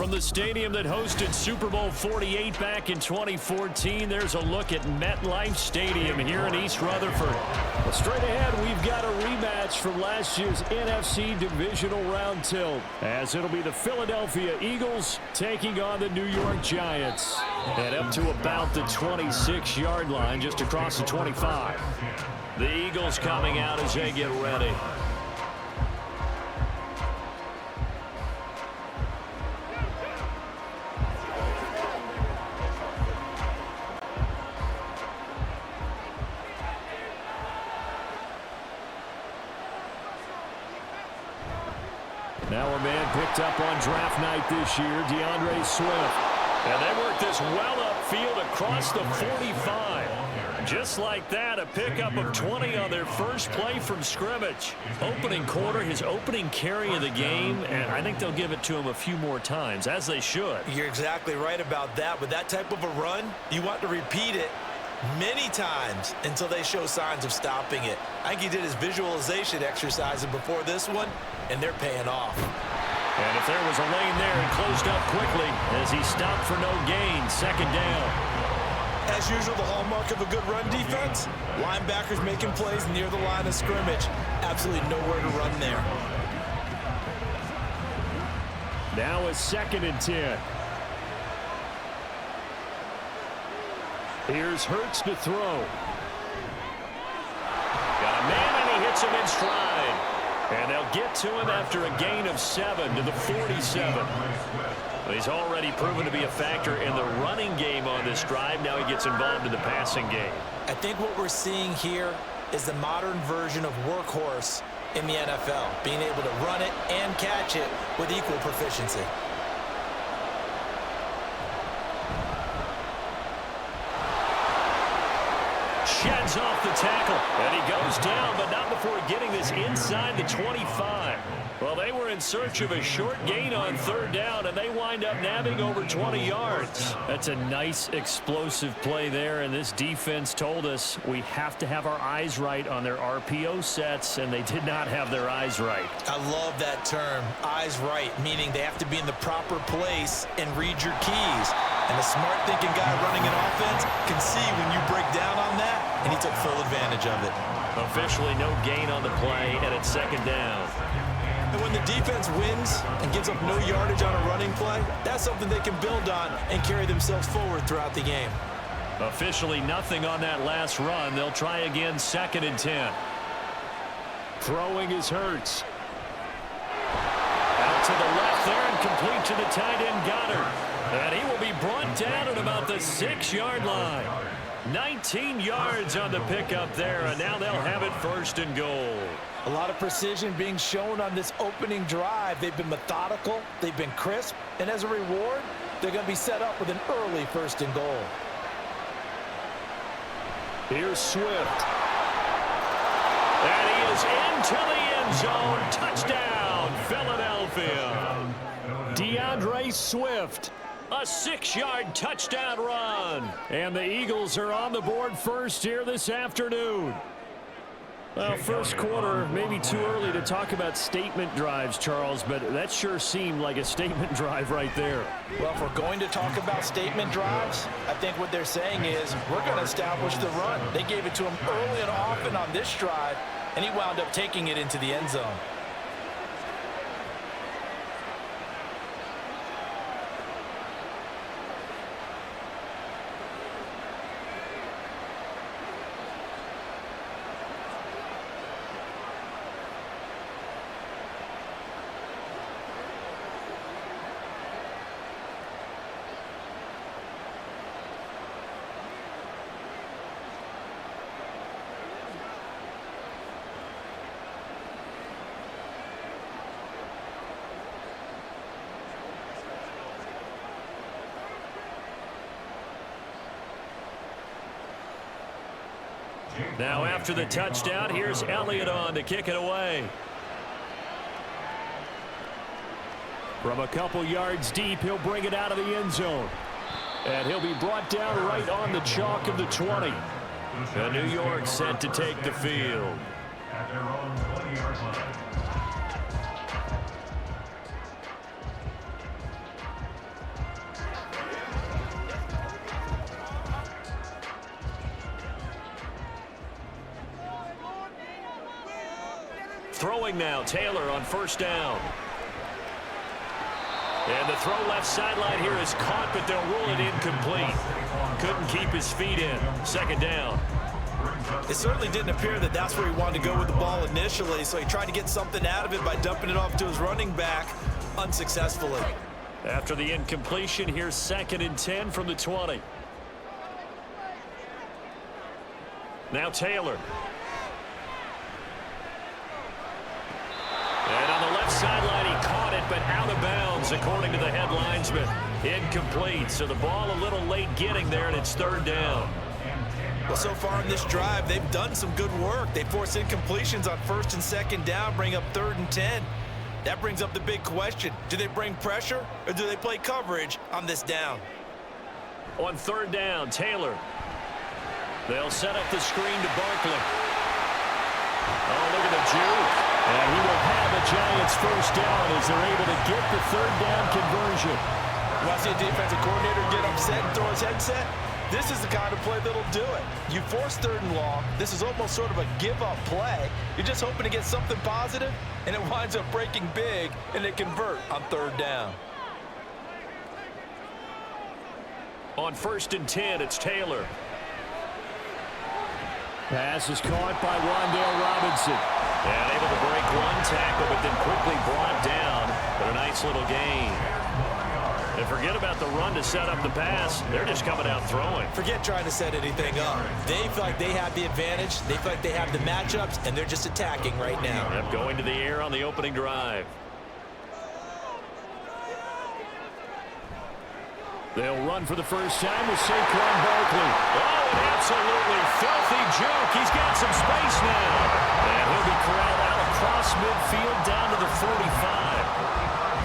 From the stadium that hosted Super Bowl 48 back in 2014, there's a look at MetLife Stadium here in East Rutherford. Well, straight ahead, we've got a rematch from last year's NFC Divisional Round tilt, as it'll be the Philadelphia Eagles taking on the New York Giants. And up to about the 26-yard line, just across the 25. The Eagles coming out as they get ready. Now a man picked up on draft night this year, DeAndre Swift. And they work this well upfield across the 45. Just like that, a pickup of 20 on their first play from scrimmage. Opening quarter, his opening carry of the game, and I think they'll give it to him a few more times, as they should. You're exactly right about that. With that type of a run, you want to repeat it many times until they show signs of stopping it. I think he did his visualization exercises before this one, and they're paying off. And if there was a lane there, it closed up quickly as he stopped for no gain. Second down. As usual, the hallmark of a good run defense, linebackers making plays near the line of scrimmage. Absolutely nowhere to run there. Now a 2nd and 10. Here's Hurts to throw. Got a man, and he hits him in stride. And they'll get to him after a gain of 7 to the 47. He's already proven to be a factor in the running game on this drive. Now he gets involved in the passing game. I think what we're seeing here is the modern version of workhorse in the NFL, being able to run it and catch it with equal proficiency. Sheds off the tackle, and he goes down, but not before getting this inside the 25. Well, they were in search of a short gain on 3rd down, and they wind up nabbing over 20 yards. That's a nice explosive play there, and this defense told us we have to have our eyes right on their RPO sets, and they did not have their eyes right. I love that term, eyes right, meaning they have to be in the proper place and read your keys. And a smart thinking guy running an offense can see when you break down on that, and he took full advantage of it. Officially no gain on the play, and it's 2nd down. And when the defense wins and gives up no yardage on a running play, that's something they can build on and carry themselves forward throughout the game. Officially nothing on that last run. They'll try again, 2nd and 10. Throwing is Hurts. Out to the left there and complete to the tight end Goddard. And he will be brought down at about the 6-yard line. 19 yards on the pickup there, and now they'll have it 1st and goal. A lot of precision being shown on this opening drive. They've been methodical, they've been crisp, and as a reward, they're going to be set up with an early 1st and goal. Here's Swift. And he is into the end zone. Touchdown, Philadelphia. DeAndre Swift. A 6-yard touchdown run. And the Eagles are on the board first here this afternoon. Well, first quarter, maybe too early to talk about statement drives, Charles, but that sure seemed like a statement drive right there. Well, if we're going to talk about statement drives, I think what they're saying is we're going to establish the run. They gave it to him early and often on this drive, and he wound up taking it into the end zone. Now after the touchdown, here's Elliott on to kick it away. From a couple yards deep, he'll bring it out of the end zone. And he'll be brought down right on the chalk of the 20. And New York set to take the field. At their own 20-yard line. Throwing now, Taylor on first down. And the throw left sideline here is caught, but they'll rule it incomplete. Couldn't keep his feet in. Second down. It certainly didn't appear that that's where he wanted to go with the ball initially, so he tried to get something out of it by dumping it off to his running back unsuccessfully. After the incompletion, here's 2nd and 10 from the 20. Now Taylor. And on the left sideline, he caught it, but out of bounds, according to the head linesman. Incomplete, so the ball a little late getting there, and it's 3rd down. Well, so far in this drive, they've done some good work. They force incompletions on 1st and 2nd down, bring up 3rd and 10. That brings up the big question. Do they bring pressure, or do they play coverage on this down? On 3rd down, Taylor. They'll set up the screen to Barkley. Oh, look at the juke. And he will have the Giants first down as they're able to get the 3rd down conversion. You want to see a defensive coordinator get upset and throw his headset? This is the kind of play that'll do it. You force 3rd and long. This is almost sort of a give-up play. You're just hoping to get something positive, and it winds up breaking big, and they convert on 3rd down. On 1st and 10, it's Taylor. Pass is caught by Wan'Dale Robinson. And able to break one tackle, but then quickly brought down. But a nice little gain. And forget about the run to set up the pass. They're just coming out throwing. Forget trying to set anything up. They feel like they have the advantage. They feel like they have the matchups, and they're just attacking right now. Yep, going to the air on the opening drive. They'll run for the first time with Saquon Barkley. Oh, an absolutely filthy juke. He's got some space now. And he'll be corralled out across midfield down to the 45.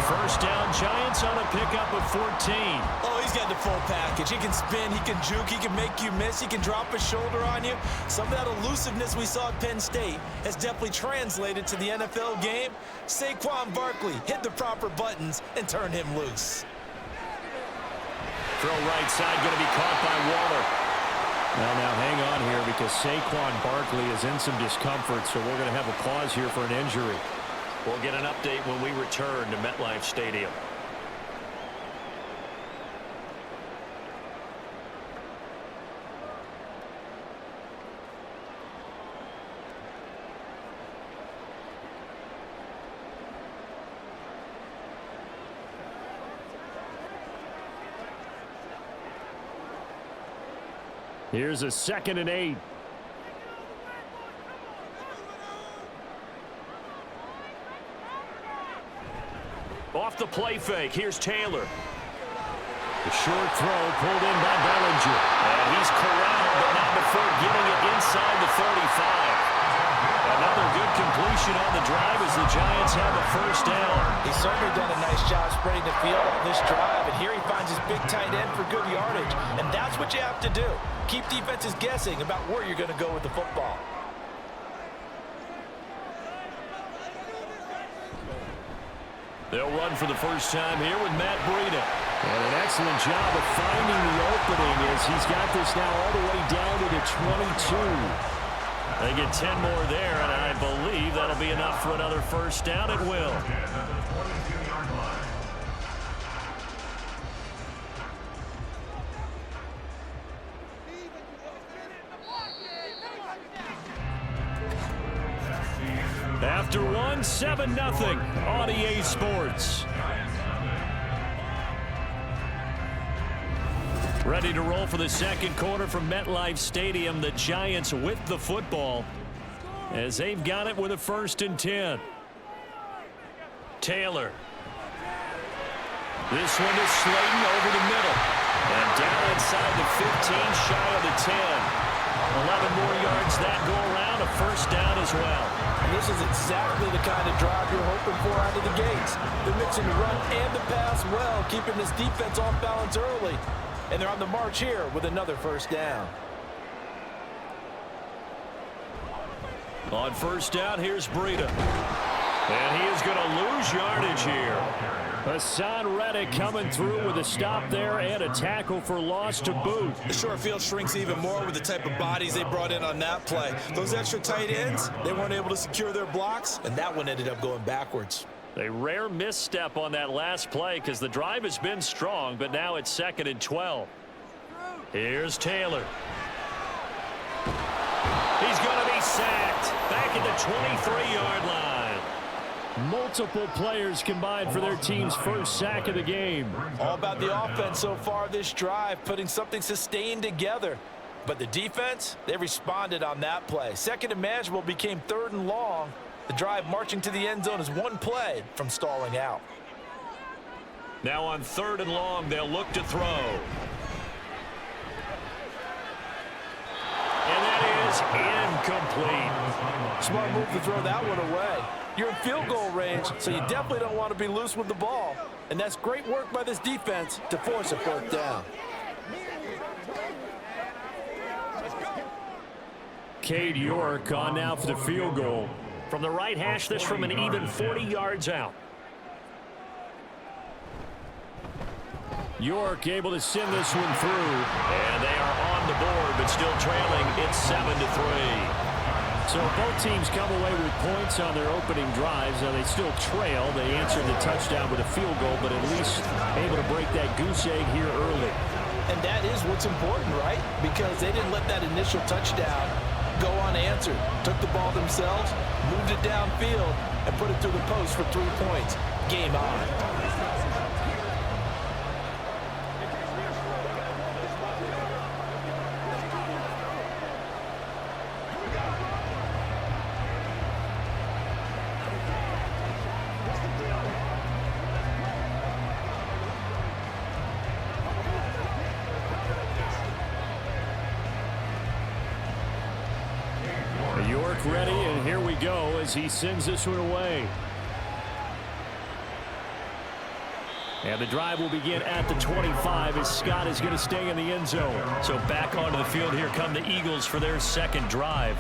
First down, Giants on a pickup of 14. Oh, he's got the full package. He can spin, he can juke, he can make you miss, he can drop his shoulder on you. Some of that elusiveness we saw at Penn State has definitely translated to the NFL game. Saquon Barkley hit the proper buttons and turned him loose. Throw right side, going to be caught by Waller. Now hang on here because Saquon Barkley is in some discomfort, so we're going to have a pause here for an injury. We'll get an update when we return to MetLife Stadium. Here's a 2nd and 8. Off the play fake, here's Taylor. The short throw pulled in by Bellinger. And he's corralled, but not before getting it inside the 35. Another good completion on the drive as the Giants have a first down. He's certainly done a nice job spreading the field on this drive, and here he finds his big tight end for good yardage. And that's what you have to do. Keep defenses guessing about where you're going to go with the football. They'll run for the first time here with Matt Breida. And an excellent job of finding the opening as he's got this now all the way down to the 22. They get 10 more there, and I believe that'll be enough for another first down. It will. After one, 7-0 on EA Sports. Ready to roll for the second quarter from MetLife Stadium. The Giants with the football as they've got it with a 1st and 10. Taylor. This one is Slayton over the middle. And down inside the 15, shy of the 10. 11 more yards that go around, a first down as well. And this is exactly the kind of drive you're hoping for out of the gates. They're mixing the run and the pass well, keeping this defense off balance early. And they're on the march here with another first down. On first down, here's Breida. And he is going to lose yardage here. Hassan Reddick coming through with a stop there and a tackle for loss to boot. The short field shrinks even more with the type of bodies they brought in on that play. Those extra tight ends, they weren't able to secure their blocks, and that one ended up going backwards. A rare misstep on that last play because the drive has been strong, but now it's 2nd and 12. Here's Taylor. He's going to be sacked back at the 23-yard line. Multiple players combined for their team's first sack of the game. All about the offense so far this drive, putting something sustained together. But the defense, they responded on that play. 2nd and manageable became 3rd and long. The drive marching to the end zone is one play from stalling out. Now on 3rd and long, they'll look to throw. And that is incomplete. Smart move to throw that one away. You're in field goal range, so you definitely don't want to be loose with the ball. And that's great work by this defense to force a 4th down. Cade York on now for the field goal. From the right hash, this from an even 40 yards out. York able to send this one through. And they are on the board, but still trailing. It's 7-3. So both teams come away with points on their opening drives. Now they still trail. They answered the touchdown with a field goal, but at least able to break that goose egg here early. And that is what's important, right? Because they didn't let that initial touchdown go unanswered. Took the ball themselves, moved it downfield, and put it through the post for 3 points. Game on. York ready, and here we go as he sends this one away. And the drive will begin at the 25 as Scott is going to stay in the end zone. So back onto the field here come the Eagles for their 2nd drive.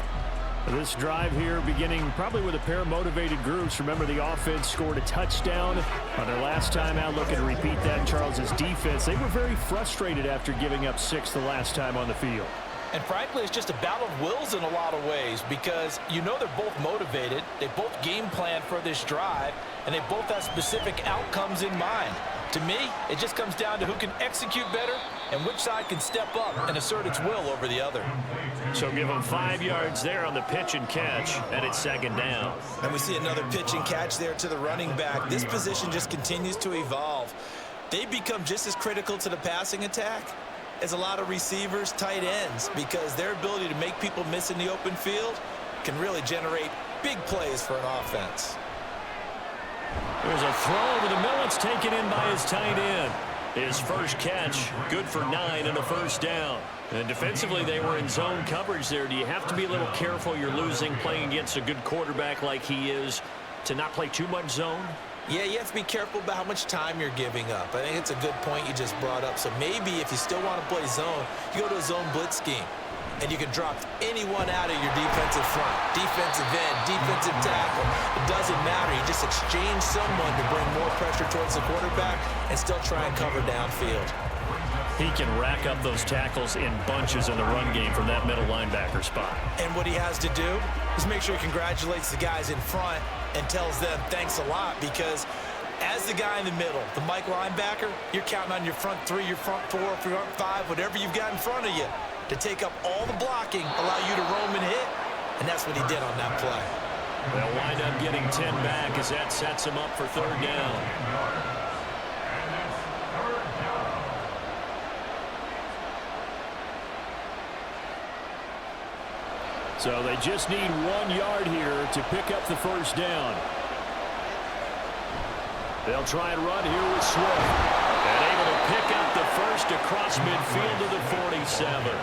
This drive here beginning probably with a pair of motivated groups. Remember, the offense scored a touchdown on their last time out. Looking to repeat that. Charles's defense, they were very frustrated after giving up 6 the last time on the field. And frankly, it's just a battle of wills in a lot of ways because you know they're both motivated. They both game plan for this drive, and they both have specific outcomes in mind. To me, it just comes down to who can execute better and which side can step up and assert its will over the other. So give them 5 yards there on the pitch and catch, and it's 2nd down. And we see another pitch and catch there to the running back. This position just continues to evolve. They become just as critical to the passing attack as a lot of receivers, tight ends, because their ability to make people miss in the open field can really generate big plays for an offense. There's a throw over the middle. It's taken in by his tight end. His first catch, good for 9 and a 1st down. And defensively, they were in zone coverage there. Do you have to be a little careful? You're losing playing against a good quarterback like he is to not play too much zone? Yeah, you have to be careful about how much time you're giving up. I think it's a good point you just brought up. So maybe if you still want to play zone, you go to a zone blitz scheme. And you can drop anyone out of your defensive front. Defensive end, defensive tackle. It doesn't matter. You just exchange someone to bring more pressure towards the quarterback and still try and cover downfield. He can rack up those tackles in bunches in the run game from that middle linebacker spot. And what he has to do is make sure he congratulates the guys in front and tells them thanks a lot, because as the guy in the middle, the Mike linebacker, you're counting on your front 3, your front 4, your front 5, whatever you've got in front of you to take up all the blocking, allow you to roam and hit, and that's what he did on that play. They'll wind up getting 10 back as that sets him up for 3rd down. So they just need 1 yard here to pick up the 1st down. They'll try and run here with Swift. And able to pick up the first across midfield to the 47.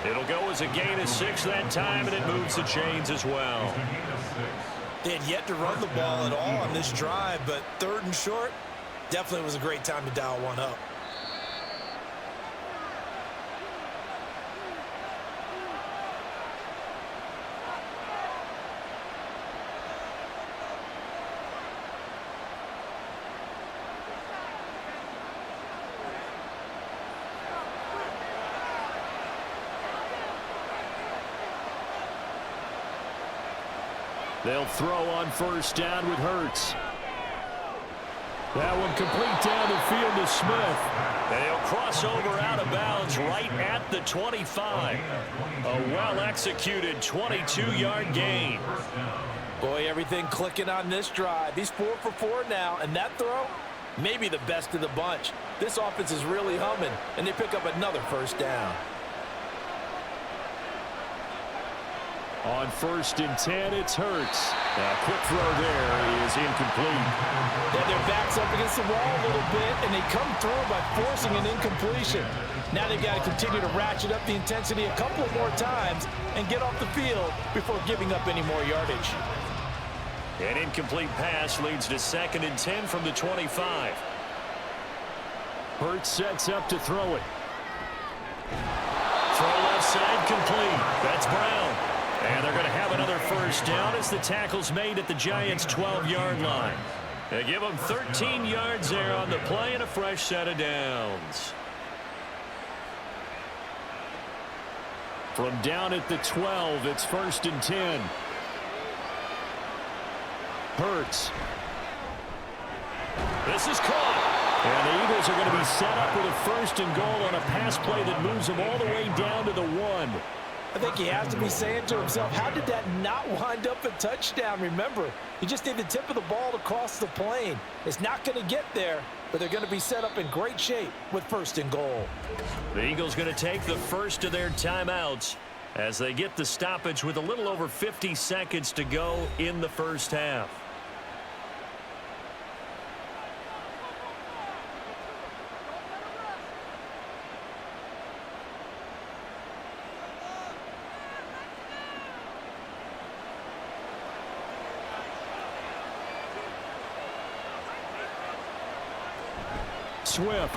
It'll go as a gain of 6 that time, and it moves the chains as well. They had yet to run the ball at all on this drive, but 3rd and short definitely was a great time to dial one up. They'll throw on first down with Hurts. That one complete down the field to Smith. And he'll cross over out of bounds right at the 25. A well-executed 22-yard gain. Boy, everything clicking on this drive. He's 4 for 4 now, and that throw, maybe the best of the bunch. This offense is really humming, and they pick up another first down. On 1st and 10, it's Hurts. A quick throw there is incomplete. Then their backs up against the wall a little bit, and they come through by forcing an incompletion. Now they've got to continue to ratchet up the intensity a couple of more times and get off the field before giving up any more yardage. An incomplete pass leads to 2nd and 10 from the 25. Hurts sets up to throw it. Throw left side complete. That's Brown. And they're going to have another first down as the tackle's made at the Giants' 12-yard line. They give them 13 yards there on the play and a fresh set of downs. From down at the 12, it's 1st and 10. Hurts. This is caught. And the Eagles are going to be set up with a 1st and goal on a pass play that moves them all the way down to the 1. I think he has to be saying to himself, how did that not wind up a touchdown? Remember, he just need the tip of the ball to cross the plane. It's not going to get there, but they're going to be set up in great shape with 1st and goal. The Eagles going to take the first of their timeouts as they get the stoppage with a little over 50 seconds to go in the first half. Swift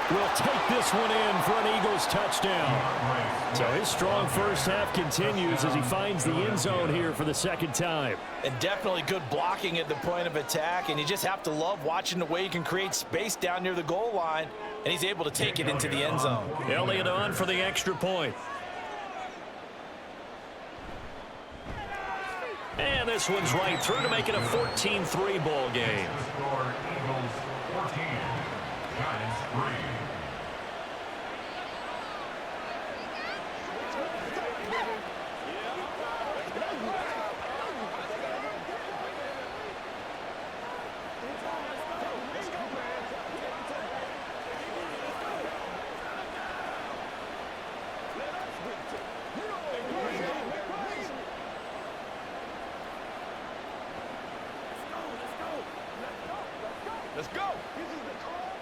will take this one in for an Eagles touchdown. So his strong first half continues as he finds the end zone here for the 2nd time. And definitely good blocking at the point of attack, and you just have to love watching the way he can create space down near the goal line, and he's able to take it into the end zone. Elliott on for the extra point. And this one's right through to make it a 14-3 ball game. Eagles 14, Giants 3. Let's go.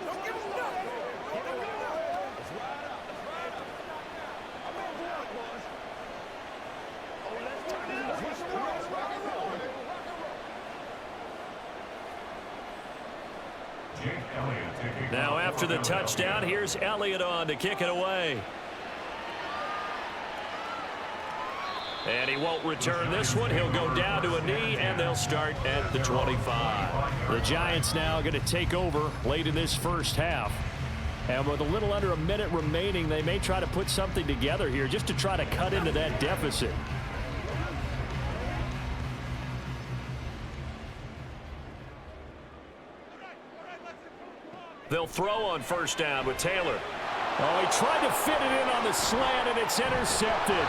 Don't give us nothing. Let's ride out. Let's ride out. I'm on board, boys. Oh, let's turn it up. Let's rock and roll. Jake Elliott taking Now after the touchdown, here's Elliott on to kick it away. And he won't return this one. He'll go down to a knee, and they'll start at the 25. The Giants now going to take over late in this first half. And with a little under a minute remaining, they may try to put something together here just to try to cut into that deficit. They'll throw on first down with Taylor. Oh, he tried to fit it in on the slant, and it's intercepted.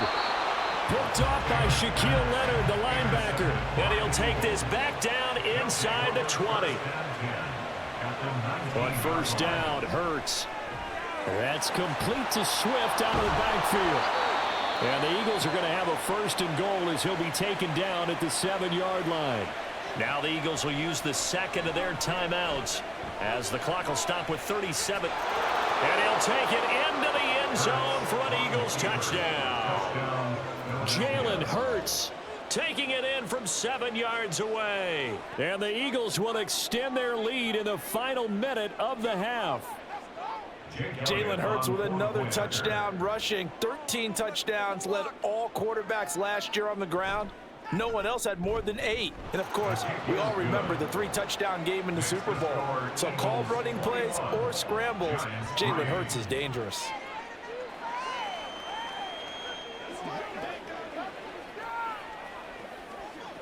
Picked off by Shaquille Leonard, the linebacker. And he'll take this back down inside the 20. On first down, Hurts. That's complete to Swift out of the backfield. And the Eagles are going to have a 1st and goal as he'll be taken down at the 7-yard line. Now the Eagles will use the 2nd of their timeouts as the clock will stop with 37. And he'll take it into the end zone for an Eagles touchdown. Jalen Hurts taking it in from 7 yards away. And the Eagles will extend their lead in the final minute of the half. Jalen Hurts with another touchdown rushing. 13 touchdowns, led all quarterbacks last year on the ground. No one else had more than 8. And, of course, we all remember the 3-touchdown game in the Super Bowl. So called running plays or scrambles, Jalen Hurts is dangerous.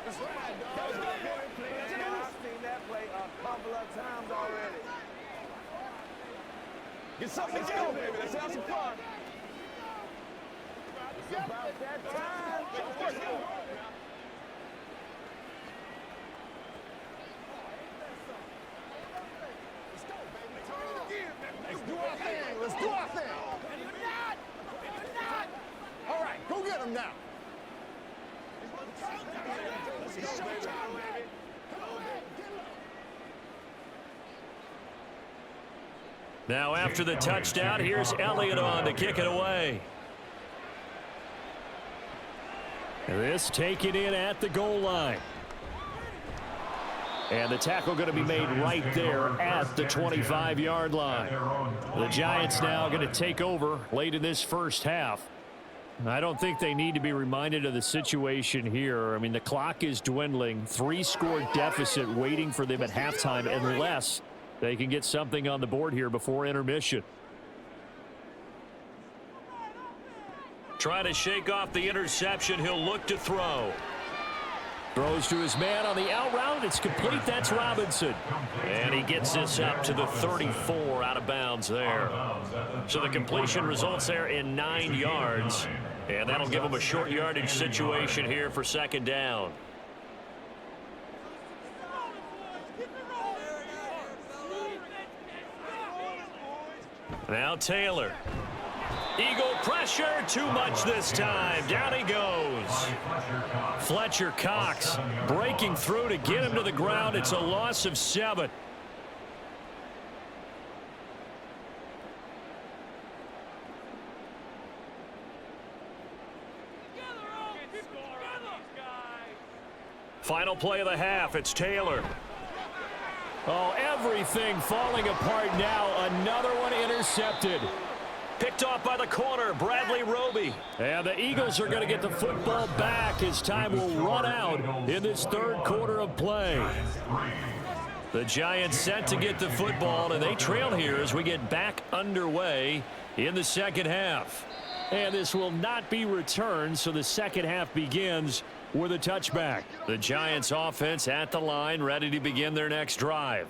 That's right. Get something. Let's go, baby. Let's have some fun. It's about that time. Let's go. Let's do our thing. Let's do our thing. All right, go get him now. Now after the touchdown, here's Elliott on to kick it away. This taken in at the goal line. And the tackle going to be made right there at the 25-yard line. The Giants now going to take over late in this first half. I don't think they need to be reminded of the situation here. I mean, the clock is dwindling. 3-score deficit waiting for them at halftime unless they can get something on the board here before intermission. Trying to shake off the interception. He'll look to throw. Throws to his man on the out route. It's complete. That's Robinson. And he gets this up to the 34 out of bounds there. So the completion results there in 9 yards. And that'll give him a short yardage situation here for second down. Now Taylor. Eagle pressure, too much this time. Down he goes. Fletcher Cox breaking through to get him to the ground. It's a loss of 7. Final play of the half. It's Taylor. Oh, everything falling apart now. Another one intercepted. Picked off by the corner, Bradley Roby. And the Eagles are going to get the football back as time will run out in this third quarter of play. The Giants set to get the football, and they trail here as we get back underway in the second half. And this will not be returned, so the second half begins with a touchback. The Giants offense at the line, ready to begin their next drive.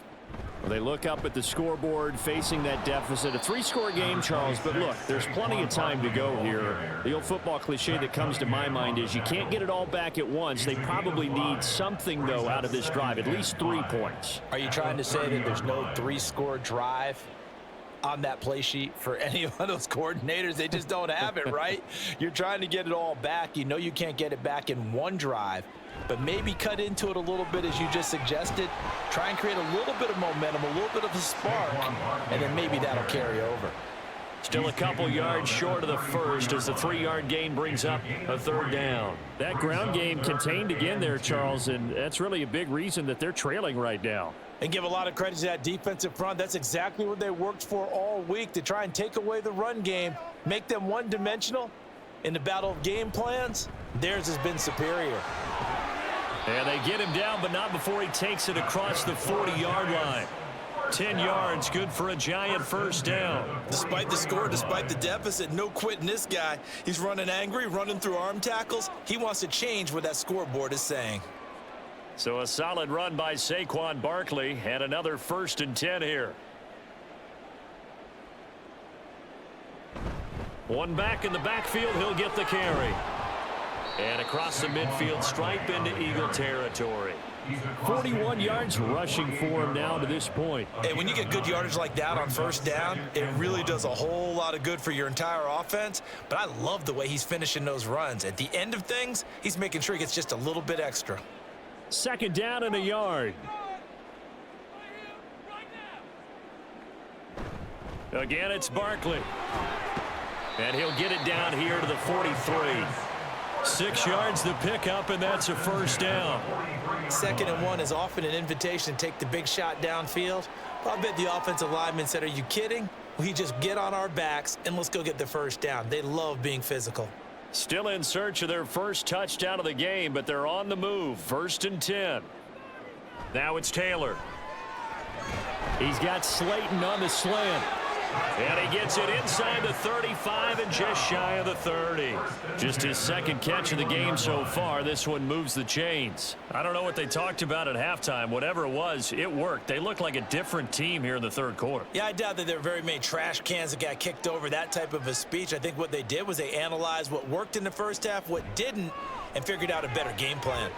Well, they look up at the scoreboard facing that deficit. A 3-score game, Charles, but look, there's plenty of time to go here. The old football cliche that comes to my mind is you can't get it all back at once. They probably need something, though, out of this drive, at least 3 points. Are you trying to say that there's no 3-score drive on that play sheet for any one of those coordinators? They just don't have it, right? You're trying to get it all back. You know you can't get it back in one drive, but maybe cut into it a little bit as you just suggested. Try and create a little bit of momentum, a little bit of a spark, and then maybe that'll carry over. Still a couple yards short of the first as the 3-yard gain brings up a third down. That ground game contained again there, Charles, and that's really a big reason that they're trailing right now. And give a lot of credit to that defensive front. That's exactly what they worked for all week, to try and take away the run game, make them one-dimensional. In the battle of game plans, theirs has been superior. And they get him down, but not before he takes it across the 40-yard line. 10 yards, good for a Giant first down. Despite the score, despite the deficit, no quitting this guy. He's running angry, running through arm tackles. He wants to change what that scoreboard is saying. So a solid run by Saquon Barkley, and another 1st and 10 here. One back in the backfield, he'll get the carry. And across the midfield stripe into Eagle territory. 41 yards rushing for him now to this point. And when you get good yardage like that on first down, it really does a whole lot of good for your entire offense. But I love the way he's finishing those runs. At the end of things, he's making sure he gets just a little bit extra. Second down and a yard. Again, it's Barkley. And he'll get it down here to the 43. 6 yards the pickup, and that's a first down. 2nd and 1 is often an invitation to take the big shot downfield. I bet the offensive lineman said, are you kidding? We just get on our backs and let's go get the first down. They love being physical. Still in search of their first touchdown of the game, but they're on the move. 1st and 10. Now it's Taylor. He's got Slayton on the slant. And he gets it inside the 35 and just shy of the 30. Just his second catch of the game so far. This one moves the chains. I don't know what they talked about at halftime. Whatever it was, it worked. They look like a different team here in the third quarter. Yeah, I doubt that there were very many trash cans that got kicked over, that type of a speech. I think what they did was they analyzed what worked in the first half, what didn't, and figured out a better game plan.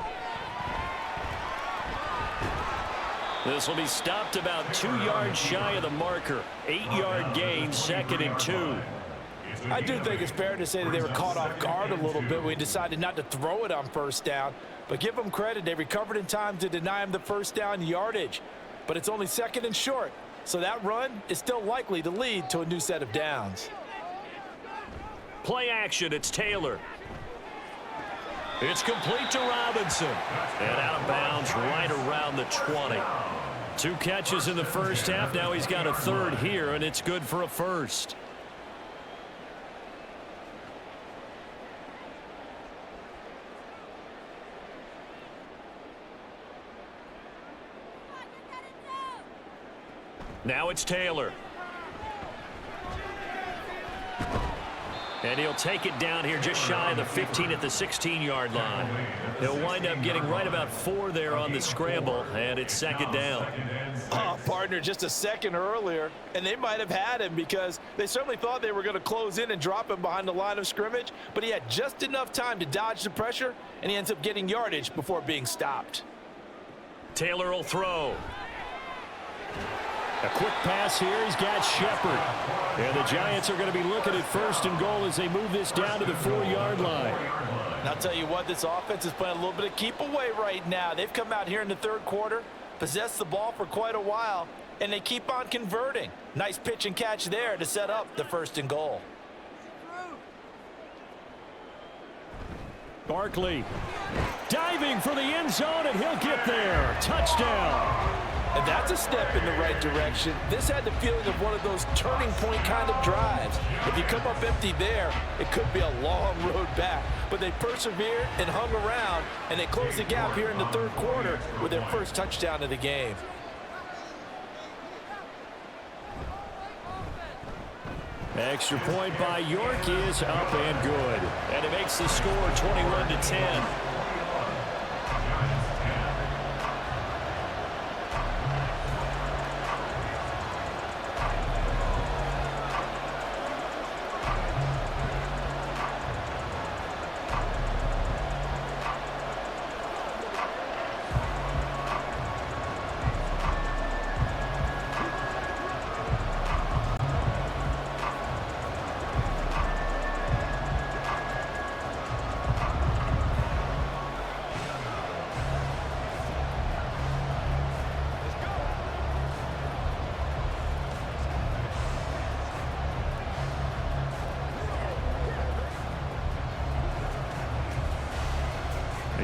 This will be stopped about 2 yards shy of the marker. 8-yard gain, 2nd and 2. I do think it's fair to say that they were caught off guard a little bit. We decided not to throw it on first down. But give them credit. They recovered in time to deny him the first down yardage. But it's only 2nd and short. So that run is still likely to lead to a new set of downs. Play action. It's Taylor. It's complete to Robinson. And out of bounds right around the 20. 2 catches in the first half. Now he's got a third here, and it's good for a first. Now it's Taylor. And he'll take it down here just shy of the 15 at the 16-yard line. He'll wind up getting right about 4 there on the scramble, and it's 2nd down. Oh, partner, just a second earlier, and they might have had him because they certainly thought they were going to close in and drop him behind the line of scrimmage, but he had just enough time to dodge the pressure, and he ends up getting yardage before being stopped. Taylor will throw. A quick pass here. He's got Shepard. And the Giants are going to be looking at 1st and goal as they move this down to the 4-yard line. And I'll tell you what, this offense is playing a little bit of keep away right now. They've come out here in the third quarter, possessed the ball for quite a while, and they keep on converting. Nice pitch and catch there to set up the 1st and goal. Barkley diving for the end zone, and he'll get there. Touchdown. And that's a step in the right direction. This had the feeling of one of those turning point kind of drives. If you come up empty there, it could be a long road back. But they persevered and hung around, and they closed the gap here in the third quarter with their first touchdown of the game. Extra point by York is up and good. And it makes the score 21-10.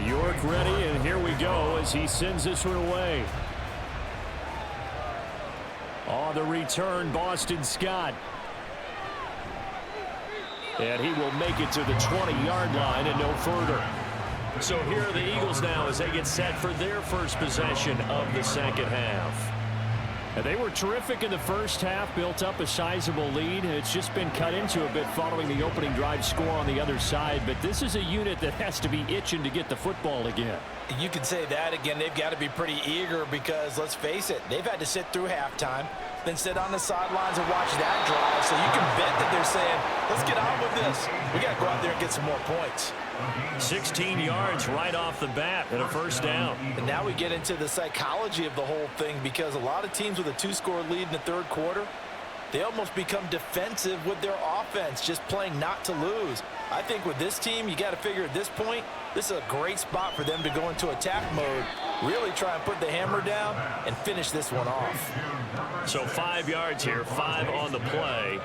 York ready, and here we go as he sends this one away. On the return, Boston Scott. And he will make it to the 20-yard line and no further. So here are the Eagles now as they get set for their first possession of the second half. And they were terrific in the first half, built up a sizable lead. It's just been cut into a bit following the opening drive score on the other side. But this is a unit that has to be itching to get the football again. You can say that again. They've got to be pretty eager because, let's face it, they've had to sit through halftime, then sit on the sidelines and watch that drive. So you can bet that they're saying, let's get on with this. We got to go out there and get some more points. 16 yards right off the bat and a first down. And now we get into the psychology of the whole thing because a lot of teams with a 2-score lead in the third quarter, they almost become defensive with their offense, just playing not to lose. I think with this team, you got to figure at this point, this is a great spot for them to go into attack mode, really try and put the hammer down and finish this one off. So 5 yards here, 5 on the play.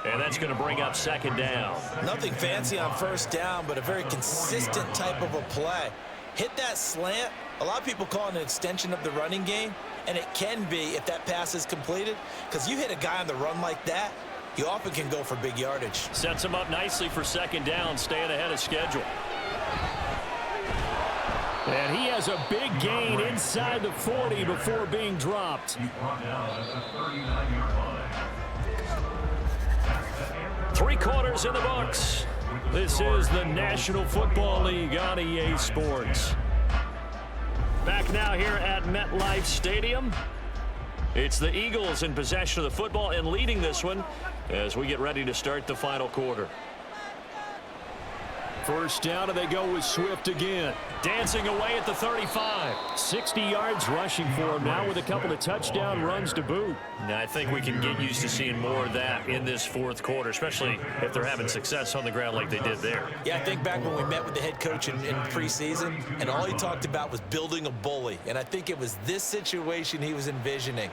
And that's going to bring up second down. Nothing fancy on first down, but a very consistent type of a play. Hit that slant. A lot of people call it an extension of the running game, and it can be if that pass is completed, because you hit a guy on the run like that, you often can go for big yardage. Sets him up nicely for second down, staying ahead of schedule. And he has a big gain inside the 40 before being dropped. He's brought down at the 39-yard line. 3 quarters in the books. This is the National Football League on EA Sports. Back now here at MetLife Stadium. It's the Eagles in possession of the football and leading this one as we get ready to start the final quarter. First down, and they go with Swift again. Dancing away at the 35. 60 yards rushing for him now with a couple of touchdown runs to boot. Now, I think we can get used to seeing more of that in this fourth quarter, especially if they're having success on the ground like they did there. Yeah, I think back when we met with the head coach in preseason, and all he talked about was building a bully. And I think it was this situation he was envisioning.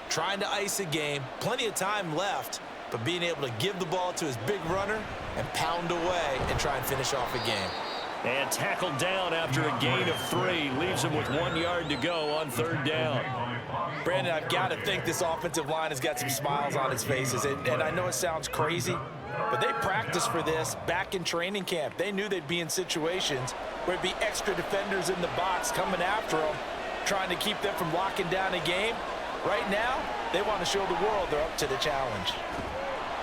Trying to ice a game, plenty of time left, but being able to give the ball to his big runner and pound away and try and finish off a game. And tackled down after a gain of 3. Leaves him with 1 yard to go on third down. Brandon, I've got to think this offensive line has got some smiles on its faces. And I know it sounds crazy, but they practiced for this back in training camp. They knew they'd be in situations where it'd be extra defenders in the box coming after them, trying to keep them from locking down a game. Right now, they want to show the world they're up to the challenge.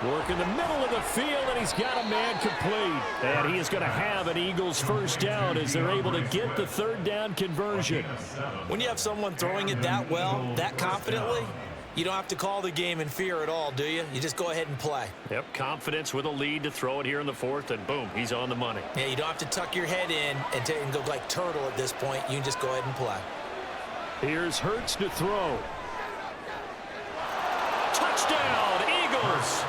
Work in the middle of the field, and he's got a man complete. And he is going to have an Eagles first down as they're able to get the third down conversion. When you have someone throwing it that well, that confidently, you don't have to call the game in fear at all, do you? You just go ahead and play. Yep, confidence with a lead to throw it here in the fourth, and boom, he's on the money. Yeah, you don't have to tuck your head in and go like turtle at this point. You can just go ahead and play. Here's Hurts to throw. Touchdown, Eagles!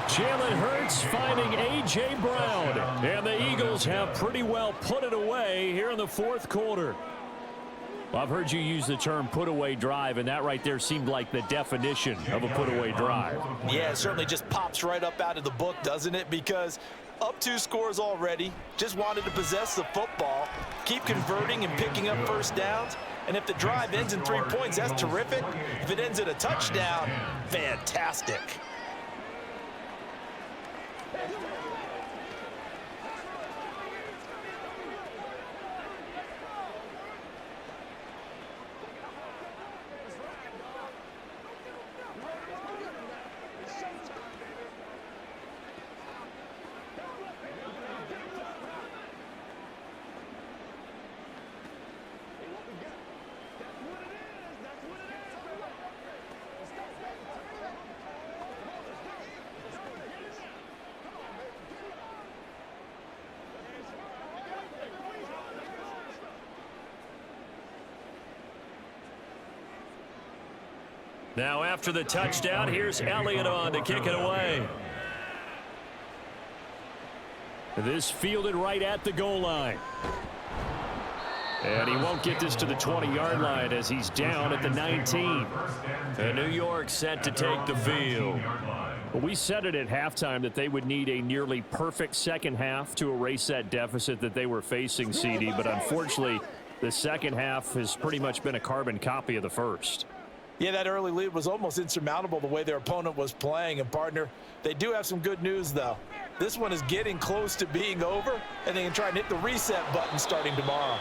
Jalen Hurts finding A.J. Brown. And the Eagles have pretty well put it away here in the fourth quarter. Well, I've heard you use the term put-away drive, and that right there seemed like the definition of a put-away drive. Yeah, it certainly just pops right up out of the book, doesn't it? Because up 2 scores already, just wanted to possess the football, keep converting and picking up first downs. And if the drive ends in 3 points, that's terrific. If it ends in a touchdown, fantastic. Now after the touchdown, here's Elliott on to kick it away. This fielded right at the goal line. And he won't get this to the 20-yard line as he's down at the 19. And New York set to take the field. Well, we said it at halftime that they would need a nearly perfect second half to erase that deficit that they were facing, CD. But unfortunately, the second half has pretty much been a carbon copy of the first. Yeah, that early lead was almost insurmountable the way their opponent was playing. And, partner, they do have some good news, though. This one is getting close to being over, and they can try and hit the reset button starting tomorrow.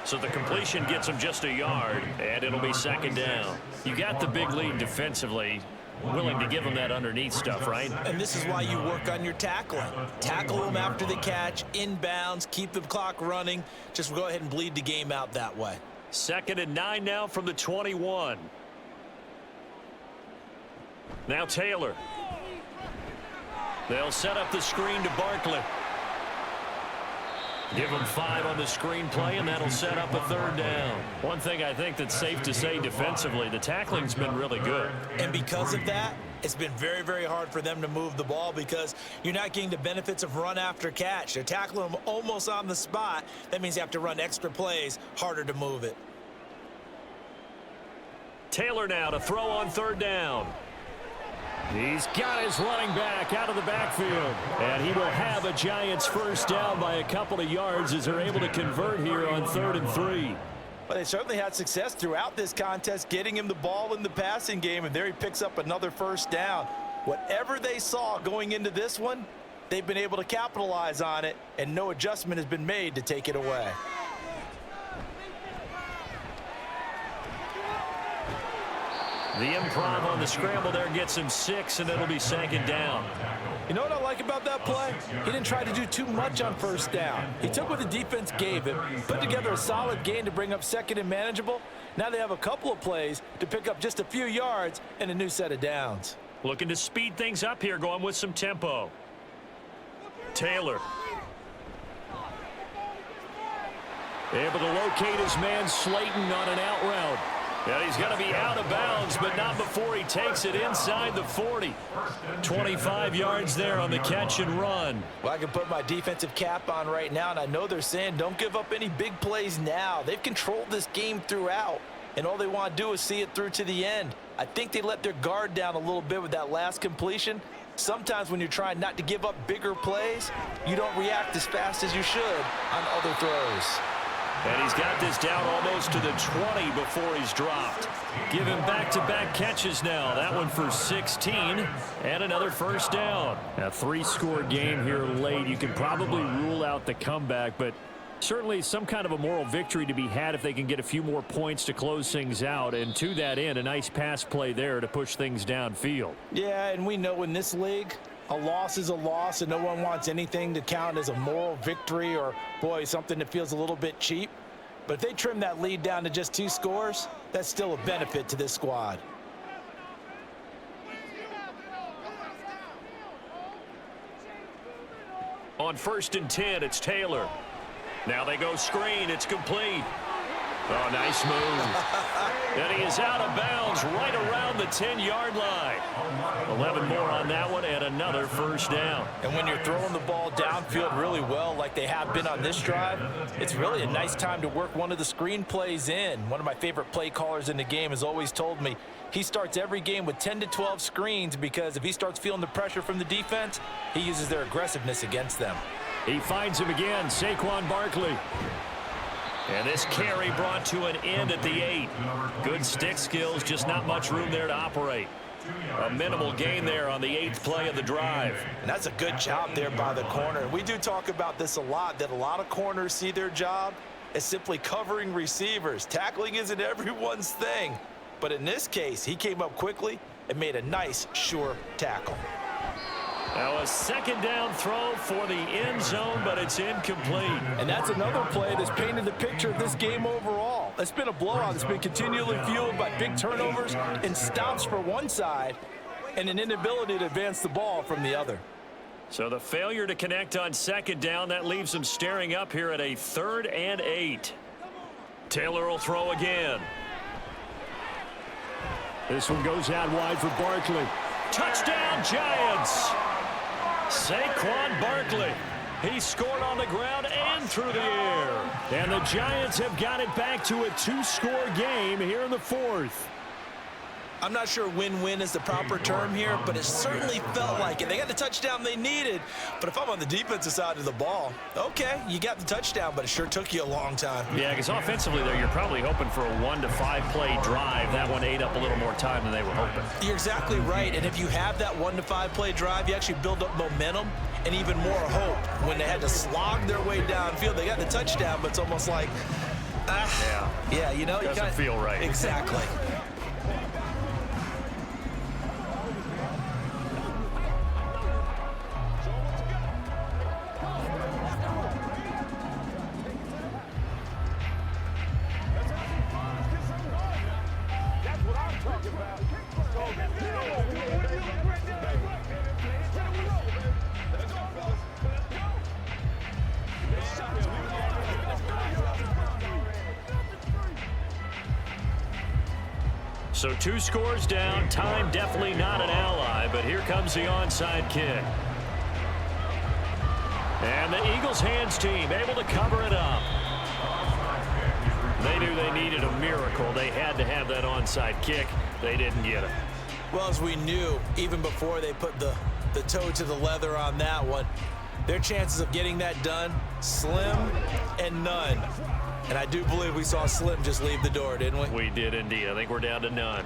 So the completion gets them just a yard, and it'll be second down. You got the big lead defensively, willing to give them that underneath stuff, right? And this is why you work on your tackling. Tackle them after the catch, inbounds, keep the clock running. Just go ahead and bleed the game out that way. 2nd and 9 now from the 21. Now Taylor. They'll set up the screen to Barkley. Give him 5 on the screen play, and that'll set up a third down. One thing I think that's safe to say defensively, the tackling's been really good. And because of that, it's been very, very hard for them to move the ball because you're not getting the benefits of run after catch. They're tackling them almost on the spot. That means you have to run extra plays, harder to move it. Taylor now to throw on third down. He's got his running back out of the backfield. And he will have a Giants first down by a couple of yards as they're able to convert here on 3rd and 3. Well, they certainly had success throughout this contest, getting him the ball in the passing game, and there he picks up another first down. Whatever they saw going into this one, they've been able to capitalize on it, and no adjustment has been made to take it away. The improv on the scramble there gets him 6, and it'll be 2nd down. You know what I like about that play? He didn't try to do too much on 1st down. He took what the defense gave him, put together a solid gain to bring up 2nd and manageable. Now they have a couple of plays to pick up just a few yards and a new set of downs. Looking to speed things up here, going with some tempo. Taylor. Able to locate his man Slayton on an out route. And he's going to be out of bounds, but not before he takes it inside the 40. 25 yards there on the catch and run. Well, I can put my defensive cap on right now, and I know they're saying don't give up any big plays now. They've controlled this game throughout, and all they want to do is see it through to the end. I think they let their guard down a little bit with that last completion. Sometimes when you're trying not to give up bigger plays, you don't react as fast as you should on other throws. And he's got this down almost to the 20 before he's dropped. Give him back-to-back catches now. That one for 16 and another 1st down. A 3-score game here late. You can probably rule out the comeback, but certainly some kind of a moral victory to be had if they can get a few more points to close things out. And to that end, a nice pass play there to push things downfield. Yeah, and we know in this league, a loss is a loss, and no one wants anything to count as a moral victory or, boy, something that feels a little bit cheap. But if they trim that lead down to just 2 scores, that's still a benefit to this squad. On 1st and 10, it's Taylor. Now they go screen. It's complete. Oh, nice move. And he is out of bounds right around the 10-yard line. 11 more on that one and another 1st down. And when you're throwing the ball downfield really well like they have been on this drive, it's really a nice time to work one of the screen plays in. One of my favorite play callers in the game has always told me he starts every game with 10 to 12 screens because if he starts feeling the pressure from the defense, he uses their aggressiveness against them. He finds him again, Saquon Barkley. And this carry brought to an end at the 8. Good stick skills, just not much room there to operate. A minimal gain there on the 8th play of the drive. And that's a good job there by the corner. We do talk about this a lot, that a lot of corners see their job as simply covering receivers. Tackling isn't everyone's thing. But in this case, he came up quickly and made a nice, sure tackle. Now a 2nd down throw for the end zone, but it's incomplete. And that's another play that's painted the picture of this game overall. It's been a blowout. It's been continually fueled by big turnovers and stops for one side and an inability to advance the ball from the other. So the failure to connect on 2nd down, that leaves them staring up here at a 3rd and 8. Taylor will throw again. This one goes out wide for Barkley. Touchdown, Giants! Saquon Barkley. He scored on the ground and through the air. And the Giants have got it back to a 2-score game here in the 4th. I'm not sure win-win is the proper term here, but it certainly felt like it. They got the touchdown they needed, but if I'm on the defensive side of the ball, okay, you got the touchdown, but it sure took you a long time. Yeah, because offensively, though, you're probably hoping for a 1 to 5 play drive. That one ate up a little more time than they were hoping. You're exactly right, and if you have that 1 to 5 play drive, you actually build up momentum and even more hope. When they had to slog their way downfield, they got the touchdown, but it's almost like, yeah, you know, doesn't feel right. Exactly. So 2 scores down, time definitely not an ally, but here comes the onside kick. And the Eagles hands team able to cover it up. They knew they needed a miracle. They had to have that onside kick. They didn't get it. Well, as we knew, even before they put the toe to the leather on that one, their chances of getting that done, slim and none. And I do believe we saw Slim just leave the door, didn't we? We did indeed. I think we're down to none.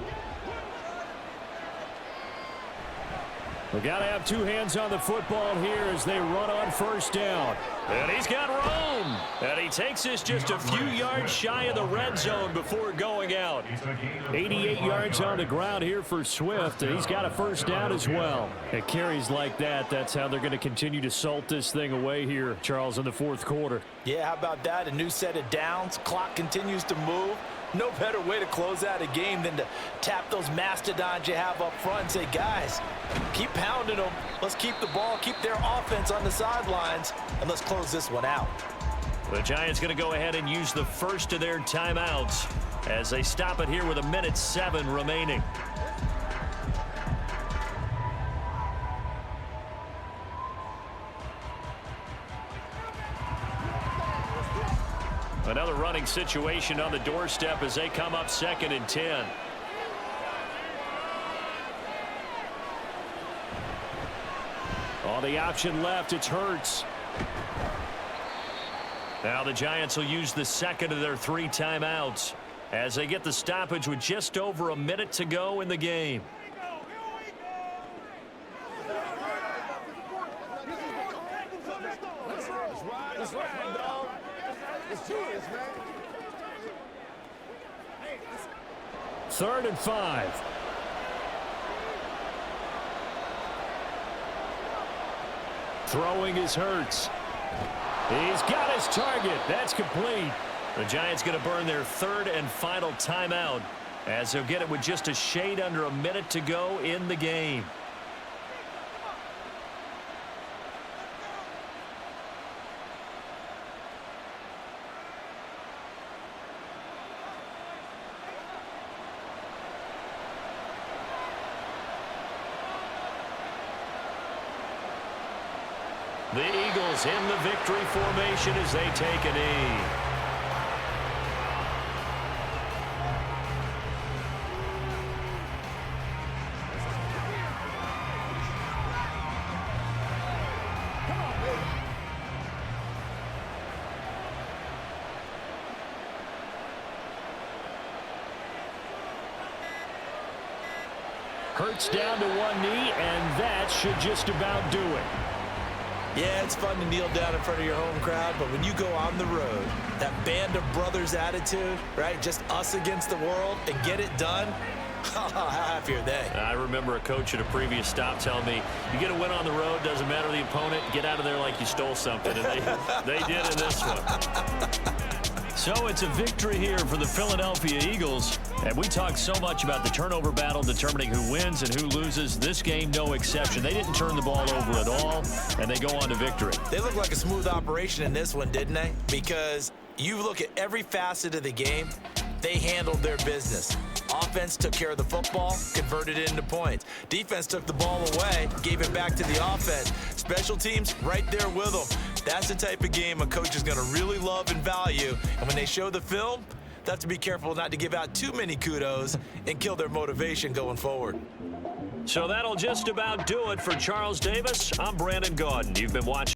We got to have two hands on the football here as they run on first down. And he's got room. And he takes this just a few yards shy of the red zone before going out. 88 yards on the ground here for Swift, and he's got a first down as well. At carries like that, that's how they're going to continue to salt this thing away here, Charles, in the fourth quarter. Yeah, how about that? A new set of downs. Clock continues to move. No better way to close out a game than to tap those mastodons you have up front and say, guys, keep pounding them. Let's keep the ball, keep their offense on the sidelines, and let's close this one out. The Giants going to go ahead and use the first of their timeouts as they stop it here with 1:07 remaining. Another running situation on the doorstep as they come up 2nd and 10. On the option left, it's Hurts. Now the Giants will use the second of their 3 timeouts as they get the stoppage with just over a minute to go in the game. Third and 5. Throwing is Hurts. He's got his target. That's complete. The Giants going to burn their 3rd and final timeout as they'll get it with just a shade under a minute to go in the game. The Eagles in the victory formation as they take a knee. Hurts down to one knee, and that should just about do it. Yeah, it's fun to kneel down in front of your home crowd, but when you go on the road, that band of brothers attitude, right, just us against the world and get it done, how happy are they? I remember a coach at a previous stop telling me, you get a win on the road, doesn't matter the opponent, get out of there like you stole something, and they did in this one. So it's a victory here for the Philadelphia Eagles. And we talked so much about the turnover battle determining who wins and who loses. This game, no exception. They didn't turn the ball over at all, and they go on to victory. They look like a smooth operation in this one, didn't they? Because you look at every facet of the game, they handled their business. Offense took care of the football, converted it into points. Defense took the ball away, gave it back to the offense. Special teams right there with them. That's the type of game a coach is going to really love and value. And when they show the film, they have to be careful not to give out too many kudos and kill their motivation going forward. So that'll just about do it for Charles Davis. I'm Brandon Gaudin. You've been watching